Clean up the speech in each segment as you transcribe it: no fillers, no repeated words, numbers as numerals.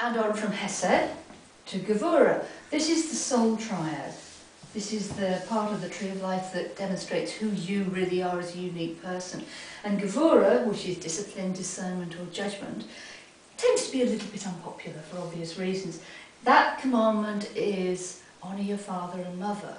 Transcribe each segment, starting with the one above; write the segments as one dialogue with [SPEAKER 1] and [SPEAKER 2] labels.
[SPEAKER 1] and on from Hesed to Gevurah. This is the soul triad. This is the part of the tree of life that demonstrates who you really are as a unique person. And Gevurah, which is discipline, discernment or judgment, tends to be a little bit unpopular for obvious reasons. That commandment is honour your father and mother.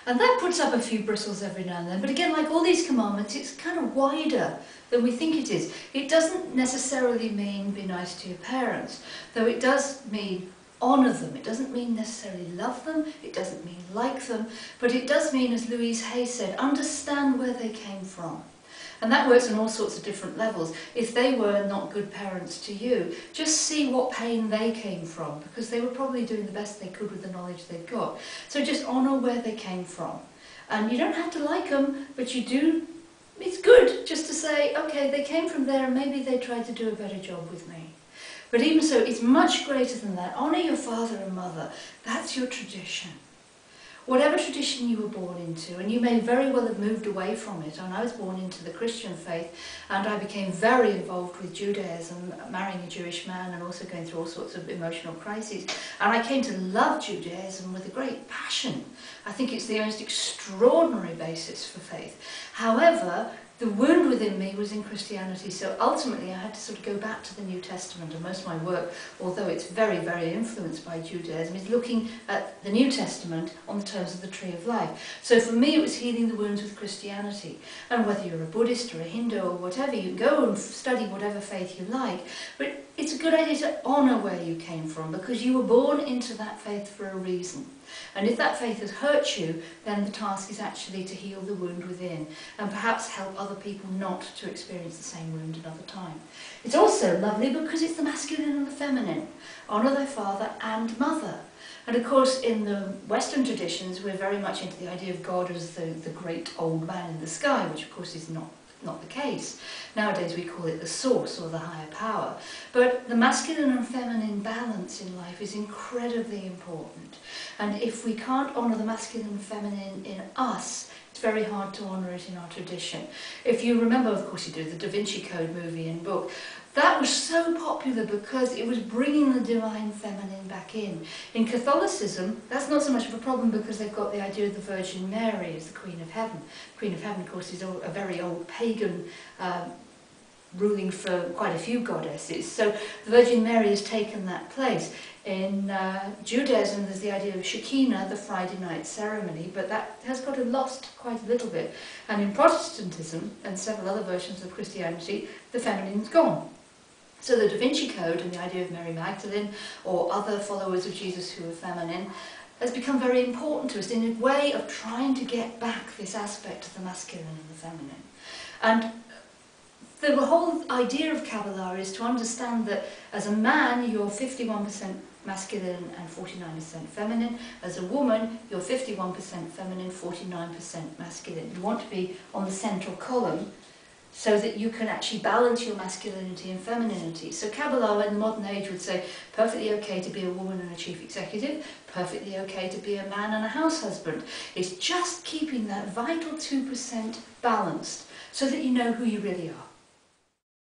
[SPEAKER 1] And that puts up a few bristles every now and then. But again, like all these commandments, it's kind of wider than we think it is. It doesn't necessarily mean be nice to your parents, though it does mean honour them. It doesn't mean necessarily love them, it doesn't mean like them, but it does mean, as Louise Hay said, understand where they came from. And that works on all sorts of different levels. If they were not good parents to you, just see what pain they came from, because they were probably doing the best they could with the knowledge they'd got. So just honour where they came from. And you don't have to like them, but you do. It's good just to say, okay, they came from there and maybe they tried to do a better job with me. But even so, it's much greater than that. Honour your father and mother. That's your tradition. Whatever tradition you were born into, and you may very well have moved away from it, and I was born into the Christian faith, and I became very involved with Judaism, marrying a Jewish man and also going through all sorts of emotional crises. And I came to love Judaism with a great passion. I think it's the most extraordinary basis for faith. However, the wound within me was in Christianity, so ultimately I had to sort of go back to the New Testament, and most of my work, although it's very, very influenced by Judaism, is looking at the New Testament on the terms of the tree of life. So for me it was healing the wounds with Christianity, and whether you're a Buddhist or a Hindu or whatever, you can go and study whatever faith you like, but it's a good idea to honour where you came from, because you were born into that faith for a reason. And if that faith has hurt you, then the task is actually to heal the wound within, and perhaps help other people not to experience the same wound another time. It's also lovely because it's the masculine and the feminine. Honour thy father and mother. And of course, in the Western traditions, we're very much into the idea of God as the great old man in the sky, which of course is not the case. Nowadays we call it the source or the higher power. But the masculine and feminine balance in life is incredibly important. And if we can't honour the masculine and feminine in us, it's very hard to honour it in our tradition. If you remember, of course you do, the Da Vinci Code movie and book, that was so popular because it was bringing the divine feminine back in. In Catholicism, that's not so much of a problem because they've got the idea of the Virgin Mary as the Queen of Heaven. The Queen of Heaven, of course, is a very old pagan ruling for quite a few goddesses. So the Virgin Mary has taken that place. In Judaism, there's the idea of Shekinah, the Friday night ceremony, but that has got lost quite a little bit. And in Protestantism, and several other versions of Christianity, the feminine's gone. So the Da Vinci Code and the idea of Mary Magdalene or other followers of Jesus who are feminine has become very important to us in a way of trying to get back this aspect of the masculine and the feminine. And the whole idea of Kabbalah is to understand that as a man you're 51% masculine and 49% feminine. As a woman you're 51% feminine, 49% masculine. You want to be on the central column so that you can actually balance your masculinity and femininity. So Kabbalah in the modern age would say perfectly okay to be a woman and a chief executive, perfectly okay to be a man and a house husband. It's just keeping that vital 2% balanced so that you know who you really are.